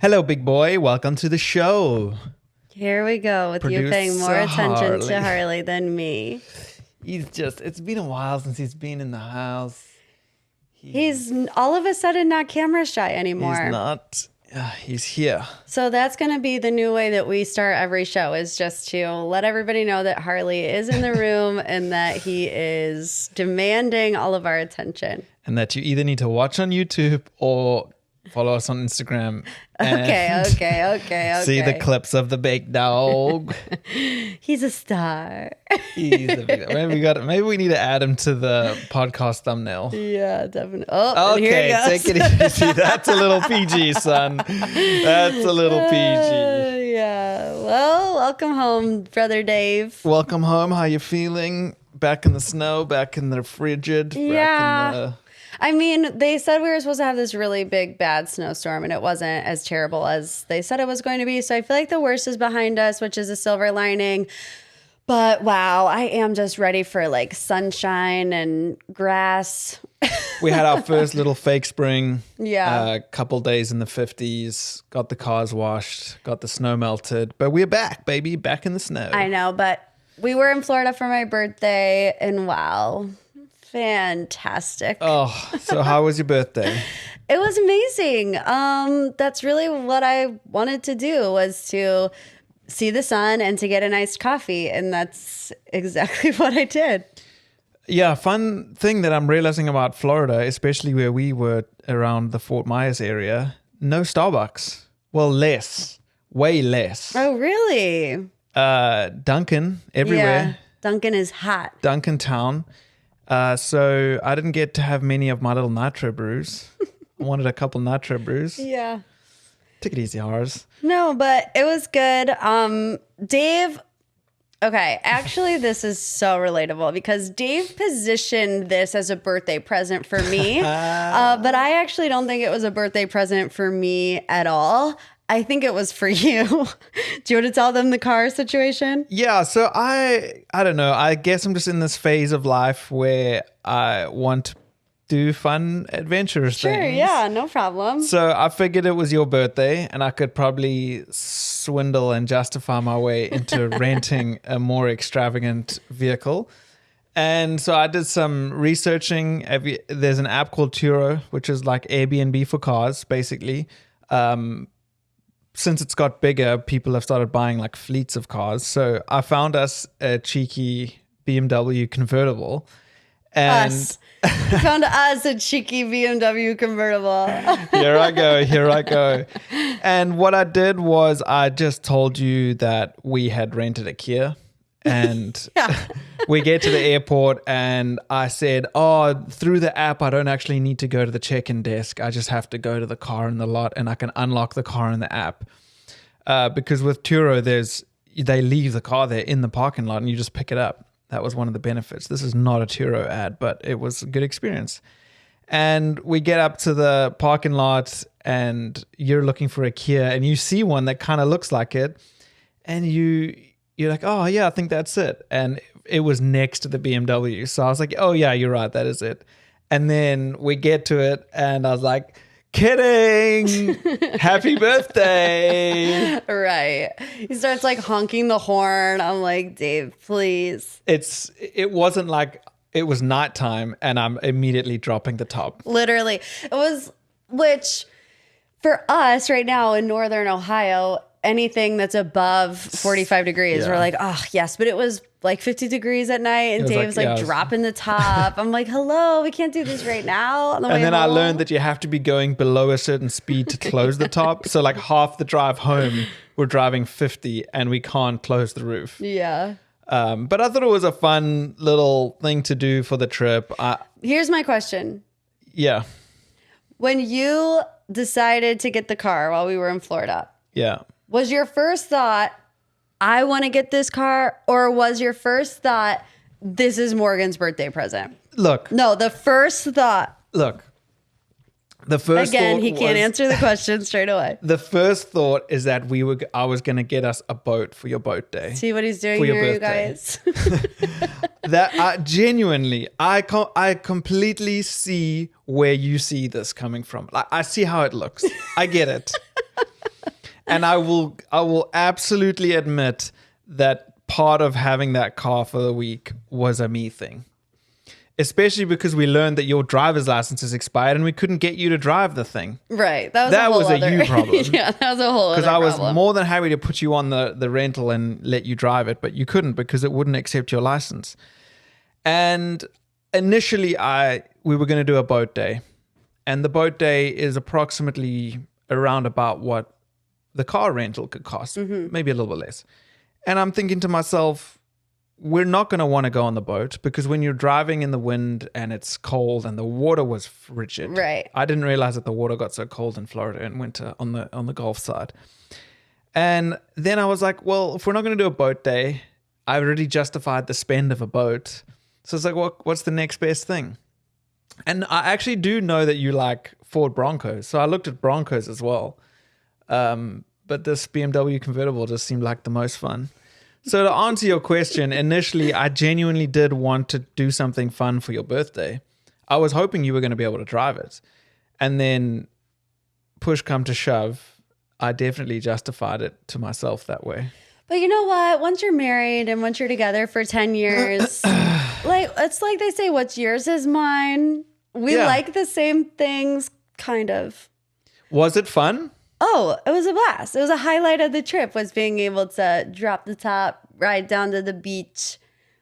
Hello, big boy. Welcome to the show. Here we go with you paying more attention to Harley than me. It's been a while since he's been in the house. He's all of a sudden not camera shy anymore. He's not. He's here. So that's going to be the new way that we start every show, is just to let everybody know that Harley is in the room and that he is demanding all of our attention. And that you either need to watch on YouTube or follow us on Instagram. Okay. See the clips of the big dog. He's a star. He's a big dog. Maybe we need to add him to the podcast thumbnail. Yeah, definitely. Oh, okay, take it easy. That's a little PG, son. That's a little PG. Yeah. Well, welcome home, brother Dave. Welcome home. How you feeling? Back in the snow, back in the frigid. Yeah. I mean, they said we were supposed to have this really big, bad snowstorm, and it wasn't as terrible as they said it was going to be. So I feel like the worst is behind us, which is a silver lining. But wow, I am just ready for like sunshine and grass. We had our first little fake spring. Yeah. A couple days in the 50s. Got the cars washed. Got the snow melted. But we're back, baby. Back in the snow. I know, but we were in Florida for my birthday, and wow. Fantastic. Oh, so how was your birthday? It was amazing. That's really what I wanted to do, was to see the sun and to get an iced coffee. And that's exactly what I did. Yeah, fun thing that I'm realizing about Florida, especially where we were around the Fort Myers area, no Starbucks. Well, less. Way less. Oh, really? Dunkin' everywhere. Yeah, Dunkin' is hot. Dunkin' Town. So I didn't get to have many of my little nitro brews. I wanted a couple nitro brews. Yeah. Take it easy, Hars. No, but it was good. Dave, okay, actually this is so relatable because Dave positioned this as a birthday present for me. But I actually don't think it was a birthday present for me at all. I think it was for you. Do you want to tell them the car situation? Yeah, so I don't know. I guess I'm just in this phase of life where I want to do fun, adventurous things. Sure, yeah, no problem. So I figured it was your birthday and I could probably swindle and justify my way into renting a more extravagant vehicle. And so I did some researching. There's an app called Turo, which is like Airbnb for cars, basically. Since it's got bigger, people have started buying like fleets of cars. So I found us a cheeky BMW convertible. And found us a cheeky BMW convertible. Here I go. And what I did was I just told you that we had rented a Kia. And we get to the airport and I said, through the app, I don't actually need to go to the check-in desk. I just have to go to the car in the lot and I can unlock the car in the app. Because with Turo, they leave the car there in the parking lot and you just pick it up. That was one of the benefits. This is not a Turo ad, but it was a good experience. And we get up to the parking lot and you're looking for a Kia and you see one that kind of looks like it. And you're like, oh, yeah, I think that's it. And it was next to the BMW. So I was like, oh, yeah, you're right. That is it. And then we get to it and I was like, kidding. Happy birthday. Right. He starts like honking the horn. I'm like, Dave, please. It wasn't like it was nighttime and I'm immediately dropping the top. Literally. It was, which for us right now in Northern Ohio, anything that's above 45 degrees, we're like, oh, yes. But it was like 50 degrees at night and Dave's like dropping the top. I'm like, hello, we can't do this right now. And then I learned that you have to be going below a certain speed to close the top. So like half the drive home, we're driving 50 and we can't close the roof. Yeah. But I thought it was a fun little thing to do for the trip. Here's my question. Yeah. When you decided to get the car while we were in Florida. Yeah. Was your first thought, I want to get this car? Or was your first thought, this is Morgan's birthday present? Look. No, the first thought. Look. The first Again, thought he can't answer the question straight away. The first thought is that I was going to get us a boat for your boat day. See what he's doing here, you guys? That genuinely, I completely see where you see this coming from. Like, I see how it looks. I get it. And I will absolutely admit that part of having that car for the week was a me thing. Especially because we learned that your driver's license is expired and we couldn't get you to drive the thing. Right. That was a you problem. Yeah, that was a whole other problem. Because I was problem. more than happy to put you on the rental and let you drive it, but you couldn't because it wouldn't accept your license. And initially we were going to do a boat day. And the boat day is approximately around about what the car rental could cost, maybe a little bit less. And I'm thinking to myself, we're not going to want to go on the boat because when you're driving in the wind and it's cold and the water was frigid. Right. I didn't realize that the water got so cold in Florida in winter on the Gulf side. And then I was like, well, if we're not going to do a boat day, I've already justified the spend of a boat. So it's like, what's the next best thing? And I actually do know that you like Ford Broncos. So I looked at Broncos as well. But this BMW convertible just seemed like the most fun. So to answer your question, initially, I genuinely did want to do something fun for your birthday. I was hoping you were going to be able to drive it. And then push come to shove, I definitely justified it to myself that way. But you know what? Once you're married and once you're together for 10 years, it's like they say, what's yours is mine. We like the same things, kind of. Was it fun? Oh, it was a blast. It was a highlight of the trip was being able to drop the top, ride down to the beach,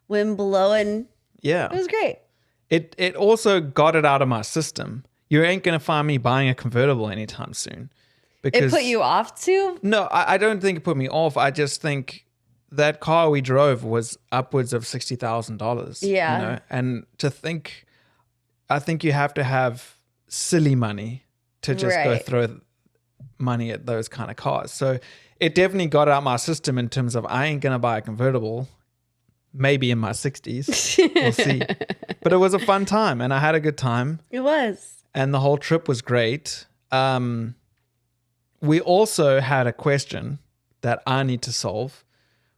wind blowing. Yeah. It was great. It also got it out of my system. You ain't going to find me buying a convertible anytime soon. Because it put you off too? No, I don't think it put me off. I just think that car we drove was upwards of $60,000. Yeah. You know? And I think you have to have silly money to just go throw money at those kind of cars. So it definitely got out my system in terms of I ain't going to buy a convertible, maybe in my 60s. We'll see. But it was a fun time and I had a good time. It was. And the whole trip was great. We also had a question that I need to solve,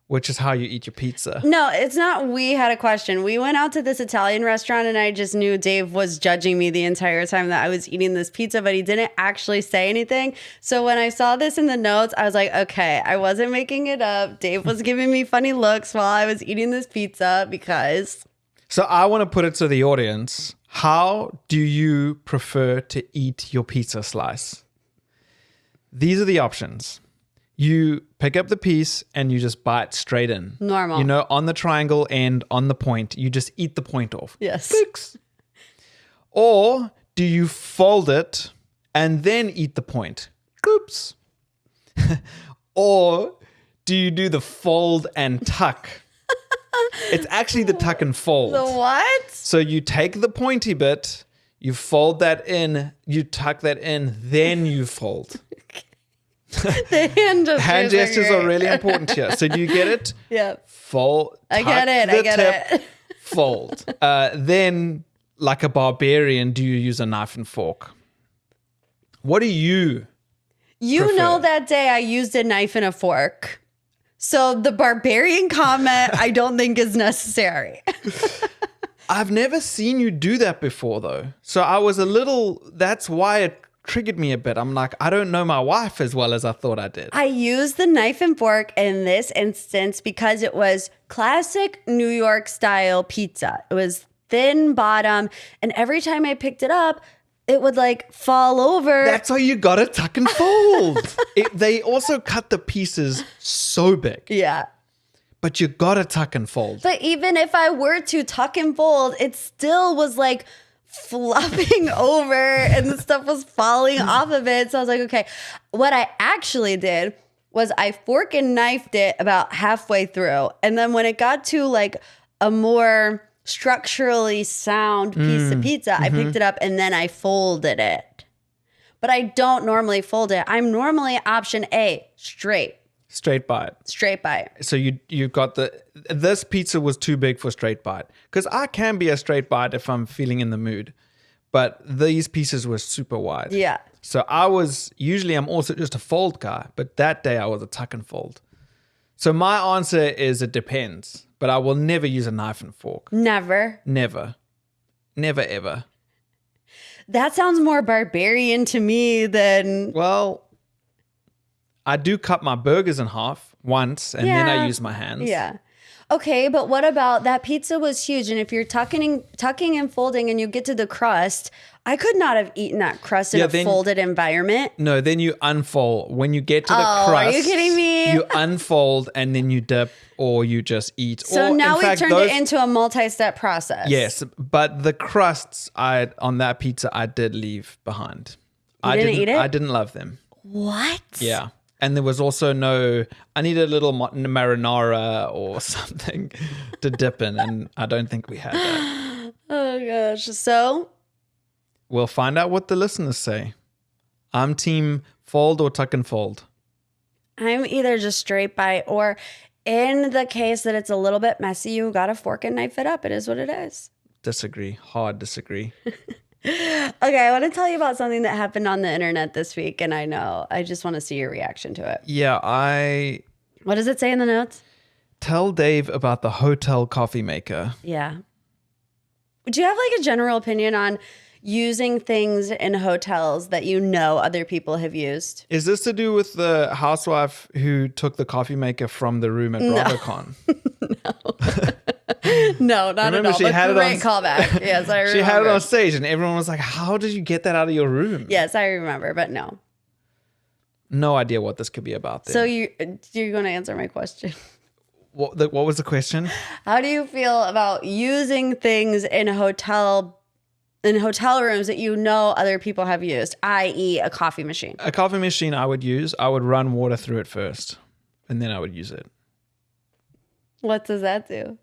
which is how you eat your pizza. No, it's not. We had a question. We went out to this Italian restaurant and I just knew Dave was judging me the entire time that I was eating this pizza, but he didn't actually say anything. So when I saw this in the notes, I was like, okay, I wasn't making it up. Dave was giving me funny looks while I was eating this pizza because... So I want to put it to the audience. How do you prefer to eat your pizza slice? These are the options. You pick up the piece and you just bite straight in. Normal. You know, on the triangle and on the point. You just eat the point off. Yes. Fix. Or do you fold it and then eat the point? Oops. Or do you do the fold and tuck? It's actually the tuck and fold. The what? So you take the pointy bit, you fold that in, you tuck that in, then you fold. The hand gestures are really important here. So do you get it? Yeah. Fold. I get it. Fold. Then, like a barbarian, do you use a knife and fork? What do you prefer? know that day I used a knife and a fork. So the barbarian comment I don't think is necessary. I've never seen you do that before, though. So I was that's why it triggered me a bit. I'm like, I don't know my wife as well as I thought I did. I used the knife and fork in this instance because it was classic New York style pizza. It was thin bottom, and every time I picked it up, it would like fall over. That's how you gotta tuck and fold. They also cut the pieces so big. Yeah. But you gotta tuck and fold. But even if I were to tuck and fold, it still was like flopping over and the stuff was falling off of it. So I was like, okay, what I actually did was I fork and knifed it about halfway through. And then when it got to like a more structurally sound piece of pizza, I picked it up and then I folded it. But I don't normally fold it. I'm normally option A, straight. Straight bite. Straight bite. So you've got this pizza was too big for straight bite. Because I can be a straight bite if I'm feeling in the mood. But these pieces were super wide. Yeah. So I'm also just a fold guy. But that day I was a tuck and fold. So my answer is it depends. But I will never use a knife and fork. Never. Never. Never, ever. That sounds more barbarian to me than... Well, I do cut my burgers in half once, and then I use my hands. Yeah. Okay, but what about that pizza was huge, and if you're tucking and folding and you get to the crust, I could not have eaten that crust in a folded environment. No, then you unfold. When you get to the crust, are you kidding me? You unfold and then you dip or you just eat. So now we turned it into a multi-step process. Yes, but the crusts on that pizza I did leave behind. You didn't eat it? I didn't love them. What? Yeah. And there was also I needed a little marinara or something to dip in, and I don't think we had that. Oh, gosh. So? We'll find out what the listeners say. I'm team fold or tuck and fold. I'm either just straight bite, or in the case that it's a little bit messy, you got to fork and knife it up. It is what it is. Disagree. Hard disagree. Okay, I want to tell you about something that happened on the internet this week, and I just want to see your reaction to it. Yeah, What does it say in the notes? Tell Dave about the hotel coffee maker. Yeah. Do you have like a general opinion on using things in hotels that you know other people have used? Is this to do with the housewife who took the coffee maker from the room at BravoCon? No, not remember at all. She had great it callback. Yes, I remember. She had it on stage and everyone was like, how did you get that out of your room? Yes, I remember, but no. No idea what this could be about then. So you're going to answer my question. What was the question? How do you feel about using things in hotel rooms that you know other people have used, i.e. a coffee machine? A coffee machine I would run water through it first and then I would use it. What does that do?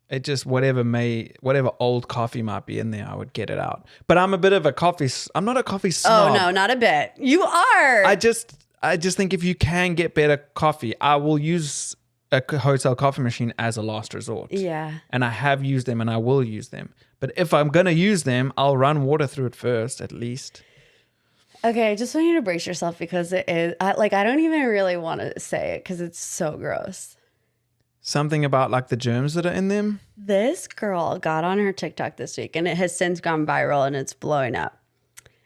It just whatever old coffee might be in there, I would get it out. But I'm not a coffee snob. Oh no, not a bit. You are. I just think if you can get better coffee, I will use a hotel coffee machine as a last resort. Yeah. And I have used them and I will use them. But if I'm going to use them, I'll run water through it first at least. Okay, I just want you to brace yourself because it is I don't even really want to say it because it's so gross. Something about like the germs that are in them? This girl got on her TikTok this week and it has since gone viral and it's blowing up,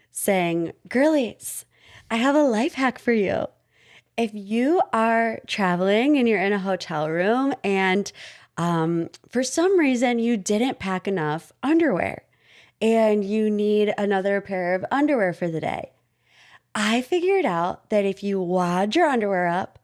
saying, "Girlies, I have a life hack for you. If you are traveling and you're in a hotel room and for some reason you didn't pack enough underwear and you need another pair of underwear for the day, I figured out that if you wad your underwear up,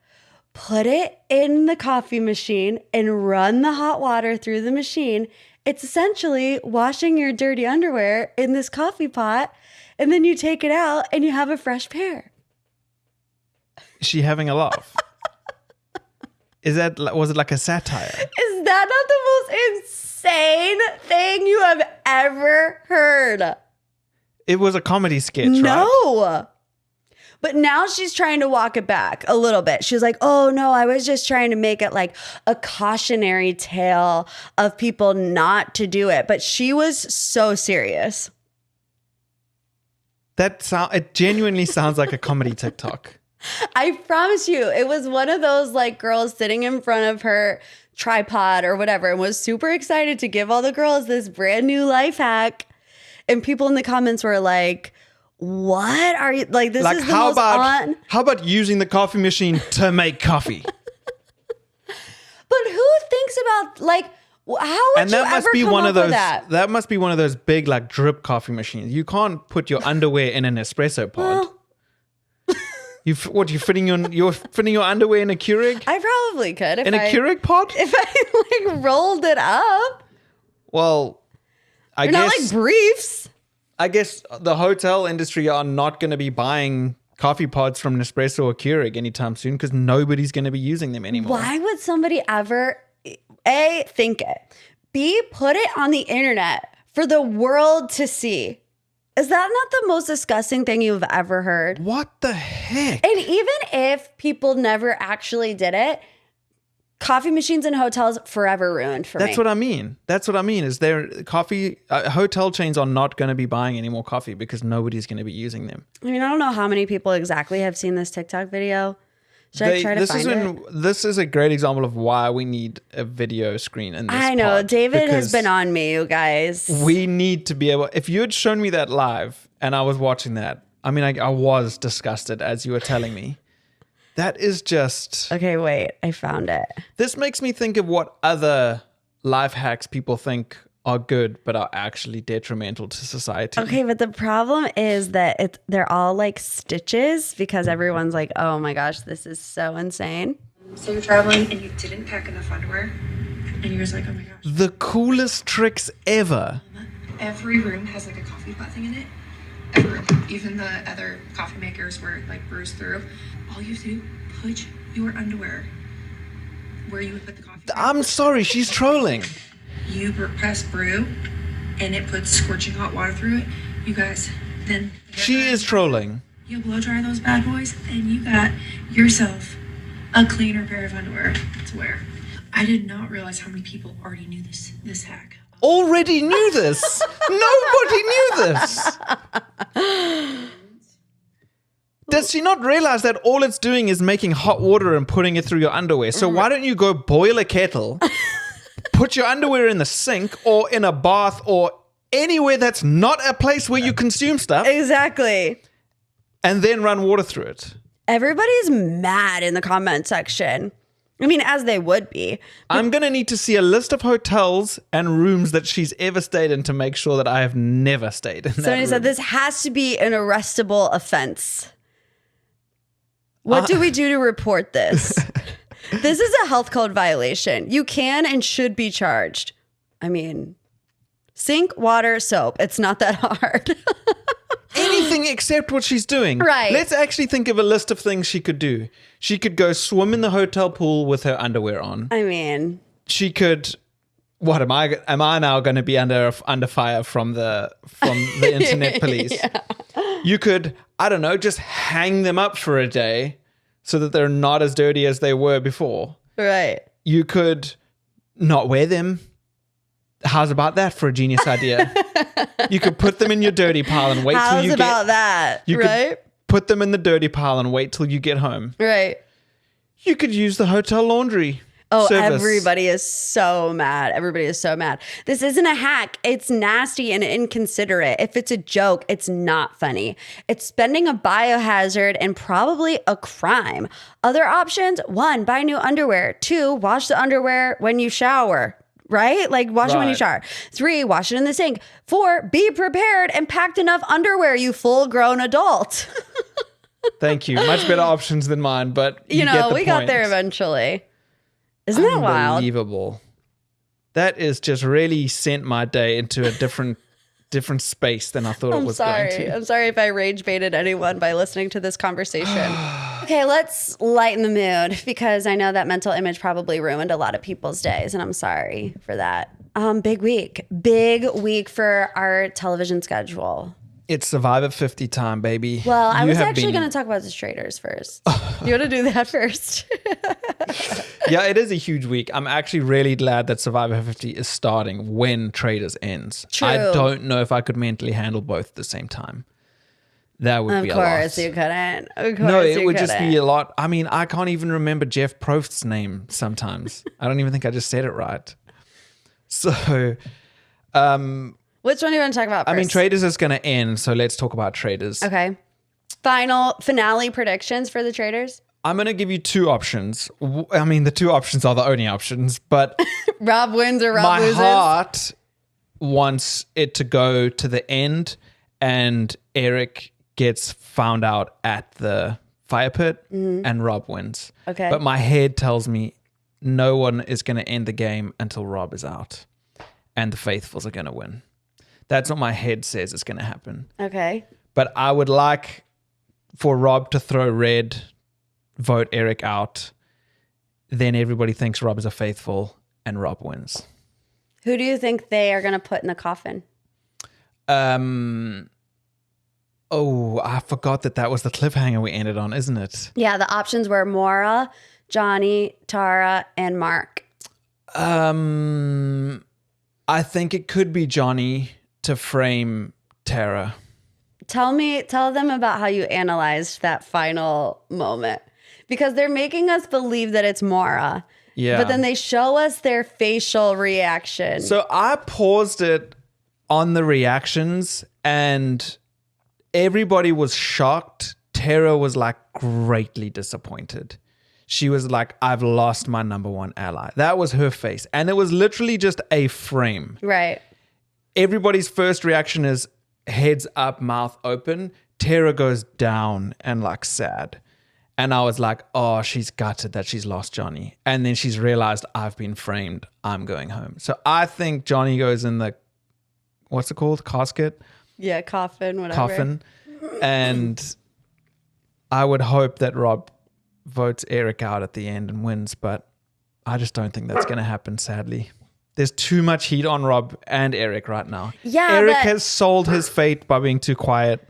put it in the coffee machine and run the hot water through the machine, it's essentially washing your dirty underwear in this coffee pot, and then you take it out and you have a fresh pair." Is she having a laugh? Was it like a satire? Is that not the most insane thing you have ever heard? It was a comedy sketch, right? No. But now she's trying to walk it back a little bit. She's like, "Oh no, I was just trying to make it like a cautionary tale of people not to do it." But she was so serious. It genuinely sounds like a comedy TikTok. I promise you, it was one of those like girls sitting in front of her tripod or whatever and was super excited to give all the girls this brand new life hack. And people in the comments were like, "What are you like? This is the most on." How about using the coffee machine to make coffee? But who thinks about like how would and that you must ever be come one up of those. with that? That must be one of those big like drip coffee machines. You can't put your underwear in an espresso pod. Well, You're fitting your underwear in a Keurig? I probably could In a Keurig pod? if I like rolled it up. Well, I They're guess not like briefs. I guess the hotel industry are not going to be buying coffee pods from Nespresso or Keurig anytime soon because nobody's going to be using them anymore. Why would somebody ever A, think it, B, put it on the internet for the world to see? Is that not the most disgusting thing you've ever heard? What the heck? And even if people never actually did it, coffee machines in hotels forever ruined for me. That's what I mean. Is there hotel chains are not going to be buying any more coffee because nobody's going to be using them. I mean, I don't know how many people exactly have seen this TikTok video. Should I try to find it? This is a great example of why we need a video screen in this I know. pod, David has been on me, you guys. We need to be able... If you had shown me that live and I was watching that, I mean, I was disgusted as you were telling me. That is just... Okay, wait. I found it. This makes me think of what other life hacks people think are good but are actually detrimental to society. Okay, but the problem is that they're all like stitches because everyone's like, oh my gosh, this is so insane. So you're traveling and you didn't pack enough underwear and you're just like, oh my gosh. The coolest tricks ever. Every room has like a coffee pot thing in it. Every room. Even the other coffee makers were like bruised through. All you have to do, put your underwear where you would put the coffee pot. I'm sorry, she's trolling. You press brew and it puts scorching hot water through it. You guys, then She is trolling. you blow dry those bad boys and you got yourself a cleaner pair of underwear to wear. I did not realize how many people already knew this hack. Already knew this. Nobody knew this. Does she not realize that all it's doing is making hot water and putting it through your underwear? So why don't you go boil a kettle, put your underwear in the sink or in a bath or anywhere that's not a place where you consume stuff, Exactly. and then run water through it? Everybody's mad in the comment section. I mean, as they would be. I'm going to need to see a list of hotels and rooms that she's ever stayed in to make sure that I have never stayed in that Somebody room. said this has to be an arrestable offense. What do we do to report this? This is a health code violation. You can and should be charged. I mean, sink, water, soap. It's not that hard. Anything except what she's doing. Right. Let's actually think of a list of things she could do. She could go swim in the hotel pool with her underwear on. I mean, She could... What am I now going to be under fire from the internet police? Yeah. You could, I don't know, just hang them up for a day so that they're not as dirty as they were before. right. You could not wear them. How's about that for a genius idea? You could put them in your dirty pile and wait till How's you about that? You Right? could put them in the dirty pile and wait till you get home. Right. You could use the hotel laundry. Oh, service. everybody is so mad. Everybody is so mad. This isn't a hack. It's nasty and inconsiderate. If it's a joke, it's not funny. It's spending a biohazard and probably a crime. Other options: 1, buy new underwear. 2, wash the underwear when you shower. Right? Like wash it when you Right. shower. 3, wash it in the sink. 4, be prepared and packed enough underwear, you full grown adult. Thank you. Much better options than mine, but you get the we got point. there eventually. Isn't that wild? Unbelievable. That is just really sent my day into a different space than I thought it was going to. I'm sorry if I rage baited anyone by listening to this conversation. Okay, let's lighten the mood because I know that mental image probably ruined a lot of people's days, and I'm sorry for that. Big week for our television schedule. It's Survivor 50 time, baby. Well, I You was have actually been- going to talk about the Traitors first. You want to do that first? Yeah, it is a huge week. I'm actually really glad that Survivor 50 is starting when Traitors ends. True. I don't know if I could mentally handle both at the same time. That would Of be a lot. course you couldn't. Of course No, it you would just couldn't. be a lot. I mean, I can't even remember Jeff Prost's name sometimes. I don't even think I just said it right. So, Which one do you want to talk about first? I mean, Traitors is going to end, so let's talk about Traitors. Okay. Finale predictions for the Traitors? I'm going to give you two options. I mean, the two options are the only options, but Rob wins or Rob my loses? heart wants it to go to the end and Eric gets found out at the fire pit and Rob wins. Okay. But my head tells me no one is going to end the game until Rob is out and the faithfuls are going to win. That's what my head says is going to happen. Okay. But I would like for Rob to throw red, vote Eric out. Then everybody thinks Rob is a faithful and Rob wins. Who do you think they are going to put in the coffin? Oh, I forgot that was the cliffhanger we ended on, isn't it? Yeah, the options were Maura, Johnny, Tara, and Mark. I think it could be Johnny to frame Tara. Tell them about how you analyzed that final moment. Because they're making us believe that it's Maura. Yeah. But then they show us their facial reaction. So I paused it on the reactions and everybody was shocked Tara was like greatly disappointed. She was like, I've lost my number one ally. That was her face. And it was literally just a frame. Right. Everybody's first reaction is heads up, mouth open. Tara goes down and like sad. And I was like, oh, she's gutted that she's lost Johnny. And then she's realized I've been framed. I'm going home. So I think Johnny goes in the, what's it called? Casket? Yeah, coffin, whatever. Coffin. And I would hope that Rob votes Eric out at the end and wins, but I just don't think that's going to happen, sadly. There's too much heat on Rob and Eric right now. Yeah, Eric has sold his fate by being too quiet.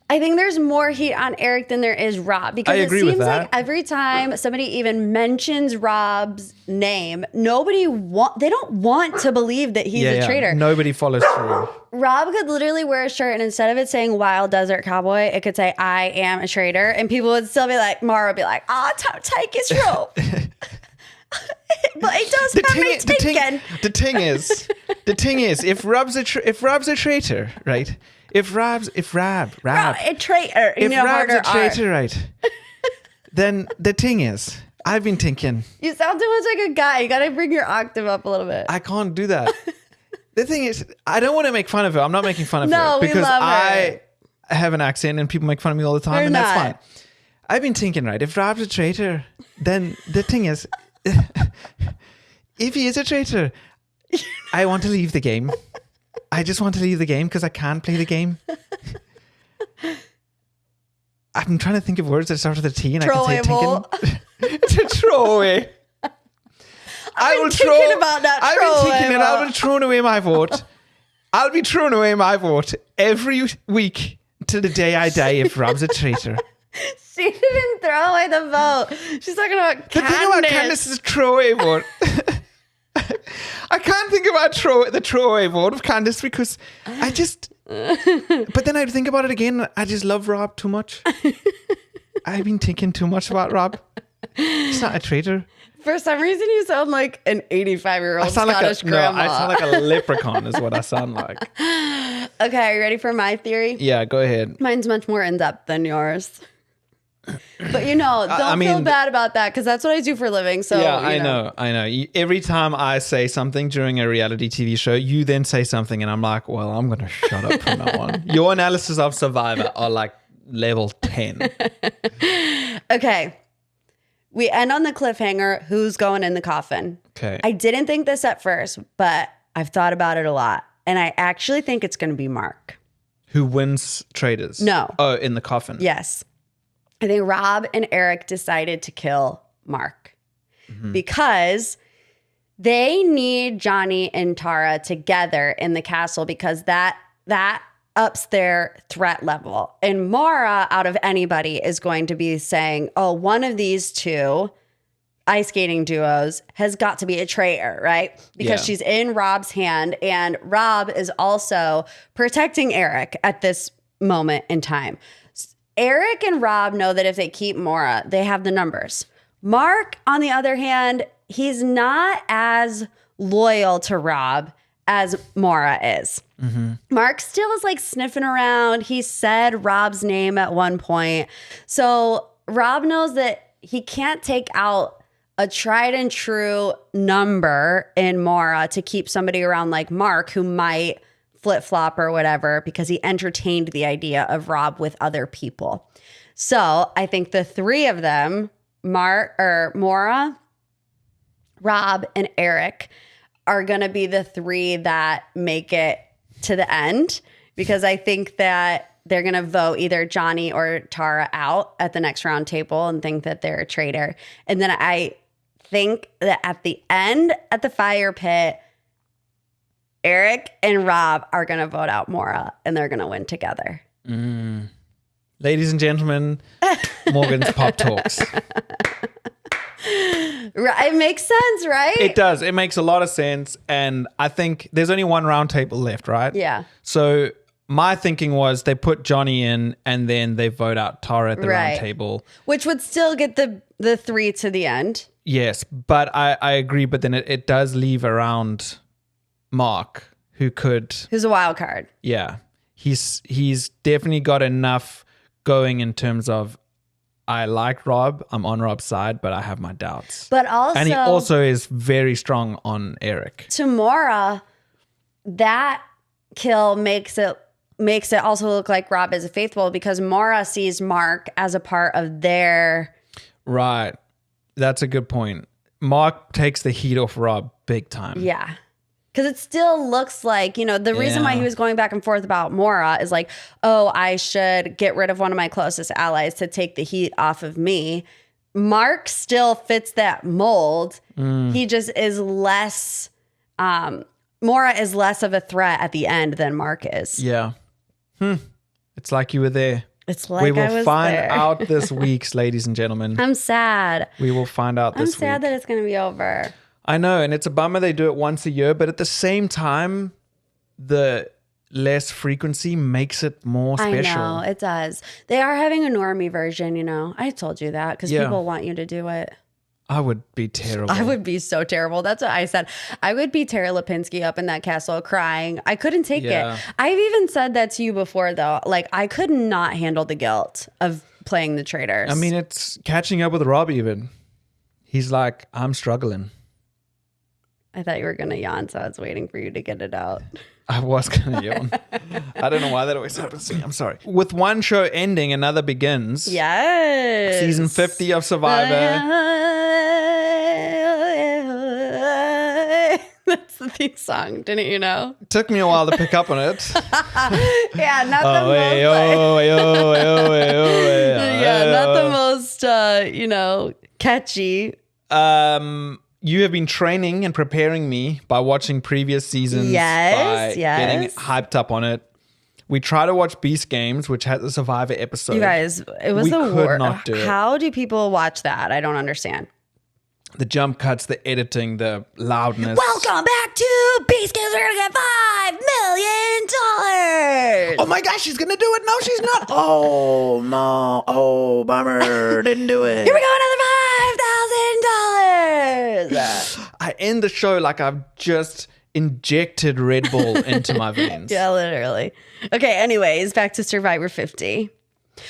I think there's more heat on Eric than there is Rob, because it seems like every time somebody even mentions Rob's name, they don't want to believe that he's a traitor. Nobody follows through. Rob could literally wear a shirt, and instead of it saying Wild Desert Cowboy, it could say I am a traitor, and people would still be like, Mara would be like, take his rope. But it does have me taken. The thing is, if Rob's a traitor, right? If Rob's a traitor, right? Then the thing is, I've been thinking. You sound too much like a guy. You got to bring your octave up a little bit. I can't do that. The thing is, I don't want to make fun of her. I'm not making fun of her. No, we because love her. I have an accent and people make fun of me all the time, We're and that's not. fine. I've been thinking, right? If Rob's a traitor, then the thing is, if he is a traitor, I want to leave the game. I just want to leave the game because I can't play the game. I'm trying to think of words that start with a T, and I can say Throwable. to throw away. I've been thinking about that. I've been thinking it. I'll be throwing away my vote. I'll be throwing away my vote every week till the day I die if Rob's a traitor. She didn't throw away the vote. She's talking about The thing about Candace is a throwaway vote. I can't think about the throwaway vote of Candace because I just... But then I think about it again. I just love Rob too much. I've been thinking too much about Rob. He's not a traitor. For some reason, you sound like an 85-year-old Scottish grandma. I sound like a leprechaun is what I sound like. Okay, are you ready for my theory? Yeah, go ahead. Mine's much more in-depth than yours. But don't feel bad about that, because that's what I do for a living. So yeah, I know. Every time I say something during a reality TV show, you then say something and I'm like, well, I'm going to shut up from now on. Your analysis of Survivor are like level 10. Okay. We end on the cliffhanger. Who's going in the coffin? Okay. I didn't think this at first, but I've thought about it a lot. And I actually think it's going to be Mark. Who wins Traitors? No. Oh, in the coffin. Yes. I think Rob and Eric decided to kill Mark because they need Johnny and Tara together in the castle, because that ups their threat level. And Mara, out of anybody, is going to be saying, oh, one of these two ice skating duos has got to be a traitor, right? Because she's in Rob's hand, and Rob is also protecting Eric at this moment in time. Eric and Rob know that if they keep Mara, they have the numbers. Mark, on the other hand, he's not as loyal to Rob as Mara is. Mark still is like sniffing around. He said Rob's name at one point. So Rob knows that he can't take out a tried and true number in Mara to keep somebody around like Mark, who might flip-flop or whatever, because he entertained the idea of Rob with other people. So I think the three of them, Mara, Rob, and Eric, are going to be the three that make it to the end, because I think that they're going to vote either Johnny or Tara out at the next round table and think that they're a traitor. And then I think that at the end, at the fire pit, Eric and Rob are going to vote out Mara, and they're going to win together. Ladies and gentlemen, Morgan's Pop Talks. It makes sense, right? It does. It makes a lot of sense. And I think there's only one round table left, right? Yeah. So my thinking was they put Johnny in and then they vote out Tara at the round table. Which would still get the three to the end. Yes, but I agree. But then it does leave around Mark, who's a wild card. Yeah. He's definitely got enough going in terms of I like Rob, I'm on Rob's side, but I have my doubts. But also, and he also is very strong on Eric. To Mora, that kill makes it also look like Rob is faithful because Mora sees Mark as a part of their... Right. That's a good point. Mark takes the heat off Rob big time. Yeah. Because it still looks like, the reason why he was going back and forth about Mora is like, oh, I should get rid of one of my closest allies to take the heat off of me. Mark still fits that mold. He just is less, Mora is less of a threat at the end than Mark is. Yeah. It's like you were there. It's like we will I was find there. out this week, ladies and gentlemen. I'm sad. We will find out this week. I'm sad that it's going to be over. I know, and it's a bummer they do it once a year, but at the same time, the less frequency makes it more special. I know, it does. They are having a normie version, I told you that because people want you to do it. I would be terrible. I would be so terrible. That's what I said. I would be Tara Lipinski up in that castle crying. I couldn't take it. I've even said that to you before, though. Like, I could not handle the guilt of playing the traitors. I mean, it's catching up with Rob even. He's like, I'm struggling. I thought you were going to yawn, so I was waiting for you to get it out. I was going to yawn. I don't know why that always happens to me. I'm sorry. With one show ending, another begins. Yes. Season 50 of Survivor. That's the theme song, didn't you know? It took me a while to pick up on it. Yeah, not the most, catchy. You have been training and preparing me by watching previous seasons. By getting hyped up on it. We try to watch Beast Games, which has a Survivor episode. You guys, it was the worst. We could not do it. How do people watch that? I don't understand. The jump cuts, the editing, the loudness. Welcome back to Beast Games. We're going to get $5 million. Oh my gosh, she's going to do it. No, she's not. Oh, no. Oh, bummer. Didn't do it. Here we go, another $5,000. I end the show like I've just injected Red Bull into my veins. Yeah, literally. Okay, anyways, back to Survivor 50.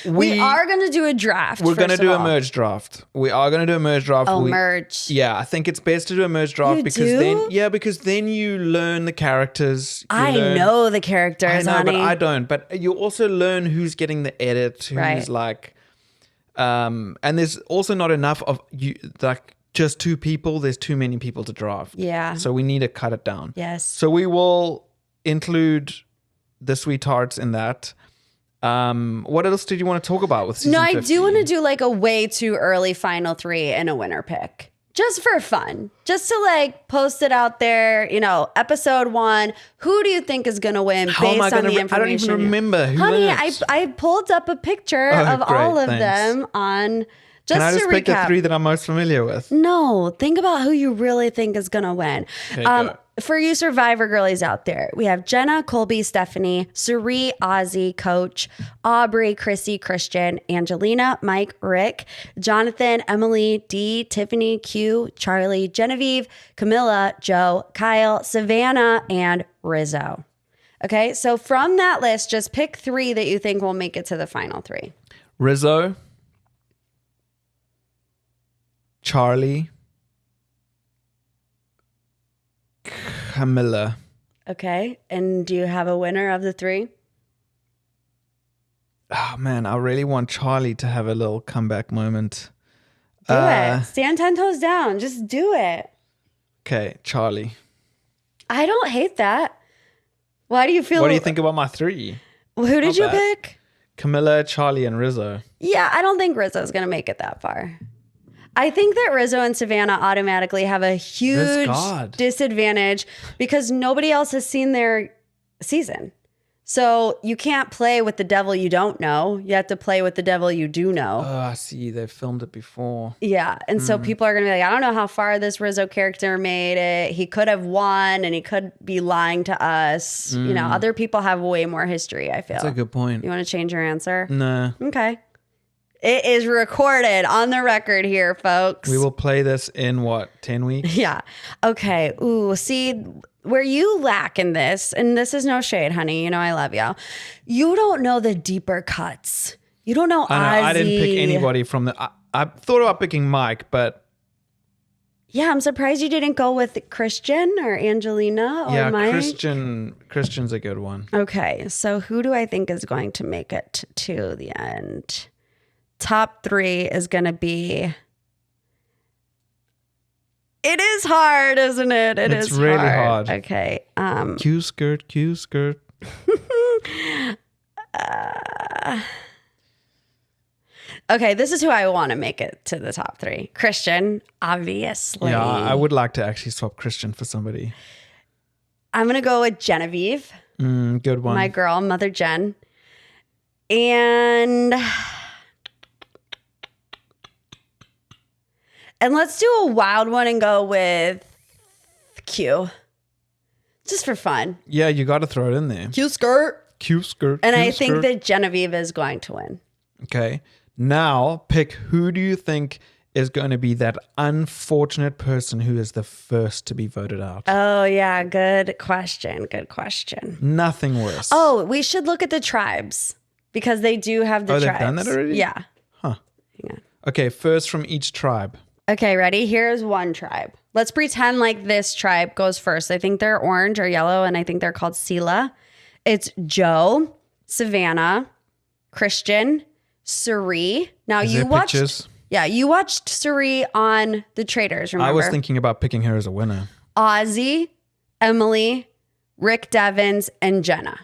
We are going to do a draft. We're going to do a merge draft. We are going to do a merge draft. Oh, merge. Yeah, I think it's best to do a merge draft because then you learn the characters. I know the characters, I know, honey. but I don't. But you also learn who's getting the edit, who's like, and there's also not enough of you, like just two people. There's too many people to draft. Yeah. So we need to cut it down. Yes. So we will include the sweethearts in that. What else did you want to talk about with season 50? I do want to do like a way too early final 3 and a winner pick. Just for fun. Just to like post it out there, episode 1. Who do you think is going to win based on the information? I don't even remember who Honey, is. I pulled up a picture of all of them on... Can I just pick the recap. 3 that I'm most familiar with? No, think about who you really think is going to win. Okay, for you Survivor girlies out there, we have Jenna, Colby, Stephanie, Suri, Ozzy, Coach, Aubrey, Chrissy, Christian, Angelina, Mike, Rick, Jonathan, Emily, Dee, Tiffany, Q, Charlie, Genevieve, Camilla, Joe, Kyle, Savannah, and Rizzo. Okay, so from that list, just pick 3 that you think will make it to the final 3. Rizzo, Charlie, Camilla. Okay, and do you have a winner of the 3? Oh man, I really want Charlie to have a little comeback moment. Do it. Stand 10 toes down. Just do it. Okay, Charlie. I don't hate that. Why do you feel... What do you think about my 3? Who did you pick? Camilla, Charlie, and Rizzo. Yeah, I don't think Rizzo's going to make it that far. I think that Rizzo and Savannah automatically have a huge disadvantage because nobody else has seen their season. So you can't play with the devil you don't know. You have to play with the devil you do know. Oh, I see. They've filmed it before. Yeah. And so people are going to be like, I don't know how far this Rizzo character made it. He could have won and he could be lying to us. Other people have way more history, I feel. That's a good point. You want to change your answer? No. Okay. It is recorded on the record here, folks. We will play this in 10 weeks? Yeah. Okay. Ooh, see, where you lack in this, and this is no shade, honey. I love you. You don't know the deeper cuts. You don't know Ozzy. I didn't pick anybody from the. I thought about picking Mike, but yeah, I'm surprised you didn't go with Christian or Angelina or Mike. Christian's a good one. Okay, so who do I think is going to make it to the end? Top 3 is going to be. It is hard, isn't it? It's really hard. Okay. Q skirt. Okay, this is who I want to make it to the top 3. Christian, obviously. Yeah, I would like to actually swap Christian for somebody. I'm going to go with Genevieve. Good one. My girl, Mother Jen. And let's do a wild one and go with Q. Just for fun. Yeah, you got to throw it in there. Q skirt. And And I think that Genevieve is going to win. Okay. Now, pick who do you think is going to be that unfortunate person who is the first to be voted out? Oh, yeah. Good question. Nothing worse. Oh, we should look at the tribes because they do have the tribes. They've done that already? Yeah. Huh. Hang on. Okay, first from each tribe. Okay, ready? Here's one tribe. Let's pretend like this tribe goes first. I think they're orange or yellow, and I think they're called Sela. It's Joe, Savannah, Christian, Suri. Now Is you there watched, pictures? yeah, you watched Suri on the Traitors. Remember? I was thinking about picking her as a winner. Ozzy, Emily, Rick Devens, and Jenna.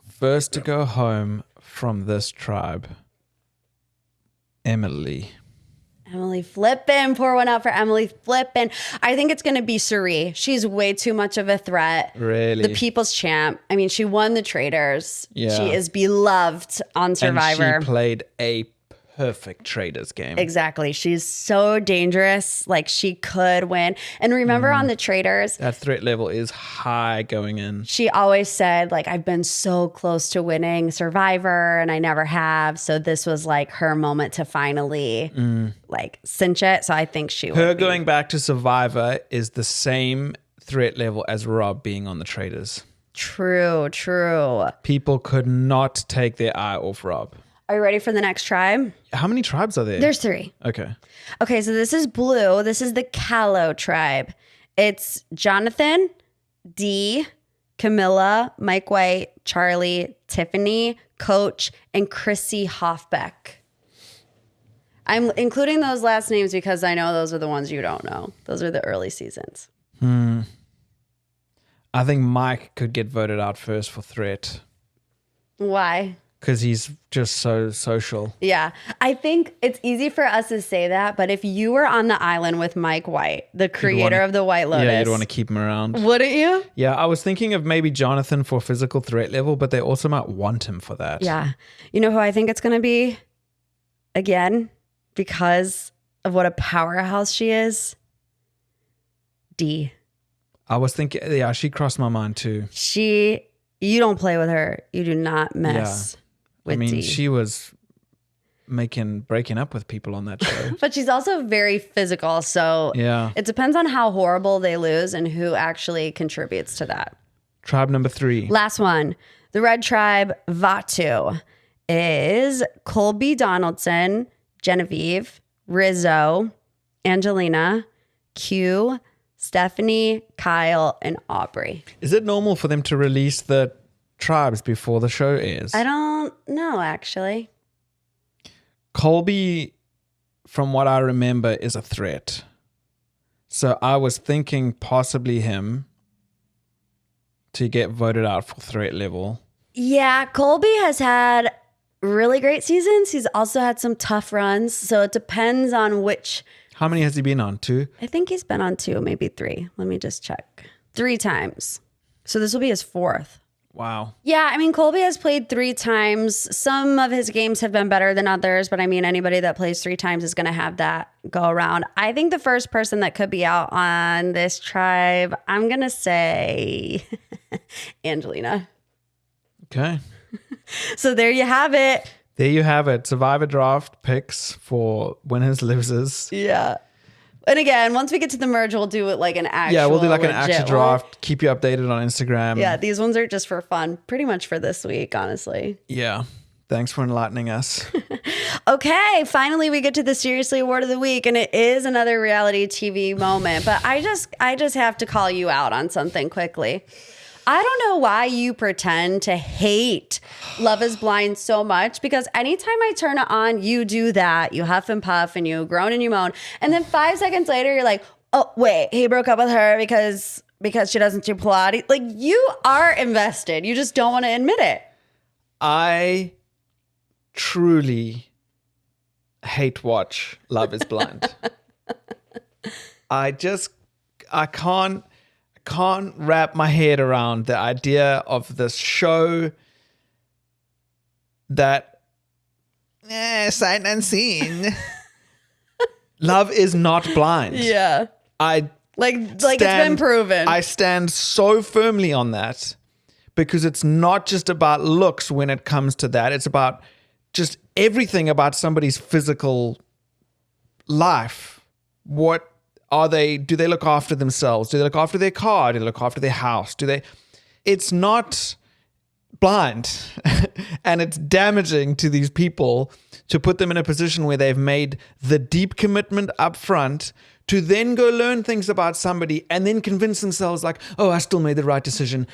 First to go home from this tribe, Emily. Emily flippin'. Pour one out for Emily flippin'. I think it's going to be Suri. She's way too much of a threat. Really? The people's champ. I mean, she won the Traitors. Yeah. She is beloved on Survivor. And she played a perfect Traitors game. Exactly. She's so dangerous. Like, she could win. And remember on the Traitors, That threat level is high going in. she always said, like, I've been so close to winning Survivor and I never have. So this was like her moment to finally like cinch it. So I think she Her would be. going back to Survivor is the same threat level as Rob being on the Traitors. True. People could not take their eye off Rob. Are you ready for the next tribe? How many tribes are there? There's 3. Okay. Okay, so this is blue. This is the Callow tribe. It's Jonathan, Dee, Camilla, Mike White, Charlie, Tiffany, Coach, and Chrissy Hoffbeck. I'm including those last names because I know those are the ones you don't know. Those are the early seasons. I think Mike could get voted out first for threat Why? because he's just so social. Yeah, I think it's easy for us to say that, but if you were on the island with Mike White, the creator of the White Lotus, Yeah, you'd want to keep him around. wouldn't you? Yeah, I was thinking of maybe Jonathan for physical threat level, but they also might want him for that. Yeah. You know who I think it's going to be? Again, because of what a powerhouse she is? Dee. I was thinking, yeah, she crossed my mind too. You don't play with her. You do not mess with I mean, Dee. she was breaking up with people on that show. But she's also very physical. So Yeah. it depends on how horrible they lose and who actually contributes to that. Tribe number 3. Last one. The red tribe, Vatu, is Colby Donaldson, Genevieve, Rizzo, Angelina, Q, Stephanie, Kyle, and Aubrey. Is it normal for them to release the tribes before the show airs? I don't know, actually. Colby, from what I remember, is a threat. So I was thinking possibly him to get voted out for threat level. Yeah, Colby has had really great seasons. He's also had some tough runs. So it depends on which. How many has he been on? 2? I think he's been on 2, maybe 3. Let me just check. 3 times. So this will be his 4th. Wow. Yeah, I mean, Colby has played 3 times. Some of his games have been better than others, but I mean, anybody that plays 3 times is going to have that go around. I think the first person that could be out on this tribe, I'm going to say Angelina. Okay. So there you have it. There you have it. Survivor draft picks for winners, losers. Yeah. And again, once we get to the merge, we'll do it like an actual. Yeah, we'll do like an legit actual draft. Keep you updated on Instagram. Yeah, these ones are just for fun, pretty much for this week, honestly. Yeah. Thanks for enlightening us. Okay, finally we get to the Seriously Award of the Week, and it is another reality TV moment. But I just have to call you out on something quickly. I don't know why you pretend to hate Love is Blind so much, because anytime I turn it on, you do that. You huff and puff and you groan and you moan. And then 5 seconds later, you're like, oh, wait, he broke up with her because she doesn't do Pilates. Like, you are invested. You just don't want to admit it. I truly hate watch Love is Blind. I can't wrap my head around the idea of this show that sight unseen. Love is not blind. Yeah. Like it's been proven. I stand so firmly on that, because it's not just about looks when it comes to that. It's about just everything about somebody's physical life. What are they? Do they look after themselves? Do they look after their car? Do they look after their house? It's not blind. And it's damaging to these people to put them in a position where they've made the deep commitment up front to then go learn things about somebody and then convince themselves like, oh, I still made the right decision.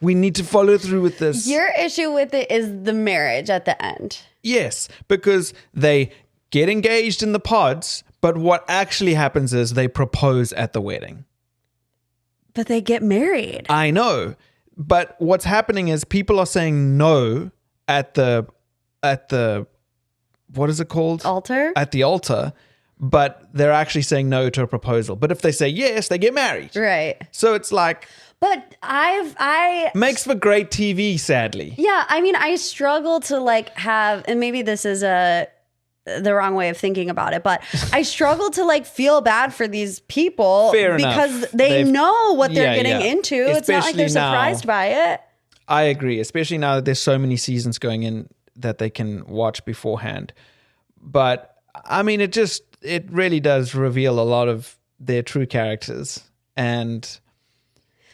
We need to follow through with this. Your issue with it is the marriage at the end. Yes, because they get engaged in the pods, but what actually happens is they propose at the wedding. But they get married. I know. But what's happening is people are saying no at the what is it called? Altar? At the altar. But they're actually saying no to a proposal. But if they say yes, they get married. Right. So it's like, but I makes for great TV, sadly. Yeah, I mean, I struggle to like have, and maybe this is the wrong way of thinking about it, but I struggle to like feel bad for these people. Fair because enough. They know what they're getting into. Especially it's not like they're surprised by it. I agree, especially now that there's so many seasons going in that they can watch beforehand. But I mean, it really does reveal a lot of their true characters. And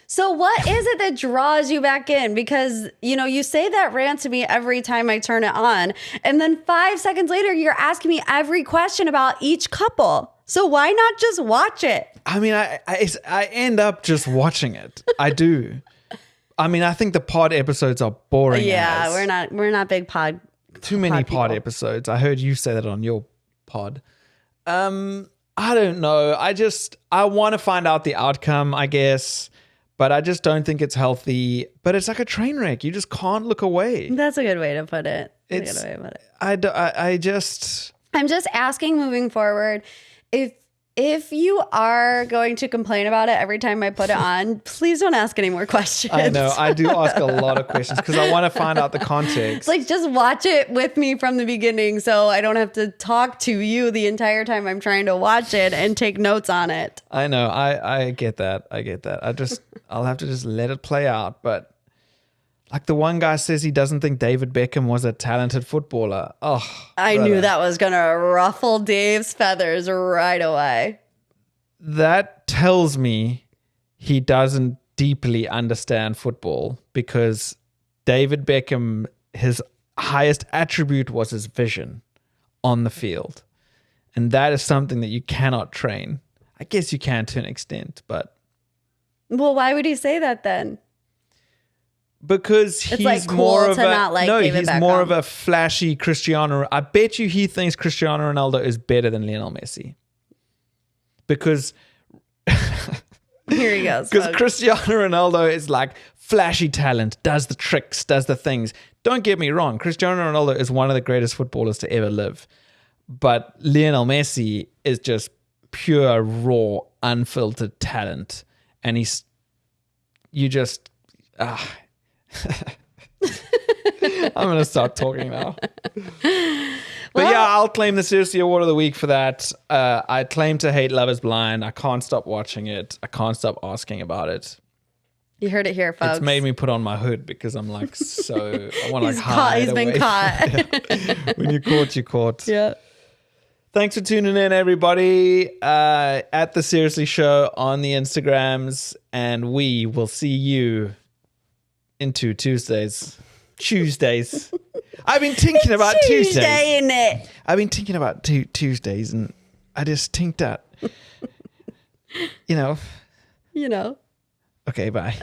so what is it that draws you back in? Because, you say that rant to me every time I turn it on. And then 5 seconds later, you're asking me every question about each couple. So why not just watch it? I mean, I end up just watching it. I do. I mean, I think the pod episodes are boring. Yeah, we're not big pod. Too many pod people. episodes. I heard you say that on your pod. I don't know. I want to find out the outcome, I guess, but I just don't think it's healthy. But it's like a train wreck. You just can't look away. That's a good way to put it. I'm just asking moving forward, if you are going to complain about it every time I put it on, please don't ask any more questions. I know. I do ask a lot of questions because I want to find out the context. Like, just watch it with me from the beginning so I don't have to talk to you the entire time I'm trying to watch it and take notes on it. I know. I get that. I'll have to just let it play out. But like the one guy says he doesn't think David Beckham was a talented footballer. Oh, I knew that was going to ruffle Dave's feathers right away. That tells me he doesn't deeply understand football, because David Beckham, his highest attribute was his vision on the field. And that is something that you cannot train. I guess you can to an extent, but... Well, why would he say that then? Because he's like cool more of to not like David he's Beckham. more of a flashy Cristiano. I bet you he thinks Cristiano Ronaldo is better than Lionel Messi. Because here he goes. Because Cristiano Ronaldo is like flashy talent, does the tricks, does the things. Don't get me wrong, Cristiano Ronaldo is one of the greatest footballers to ever live. But Lionel Messi is just pure, raw, unfiltered talent. And I'm going to start talking now. But yeah, I'll claim the Seriously Award of the Week for that. I claim to hate Love is Blind. I can't stop watching it. I can't stop asking about it. You heard it here, folks. It's made me put on my hood because I'm like I want to like hide. He's been caught. Yeah. When you're caught, you're caught. Yeah. Thanks for tuning in, everybody, at The Seriously Show on the Instagrams. And we will see you in 2 Tuesdays. I've been thinking about Tuesdays. Tuesday, innit? I've been thinking about Tuesdays, and I just think that, you know. You know. Okay, bye.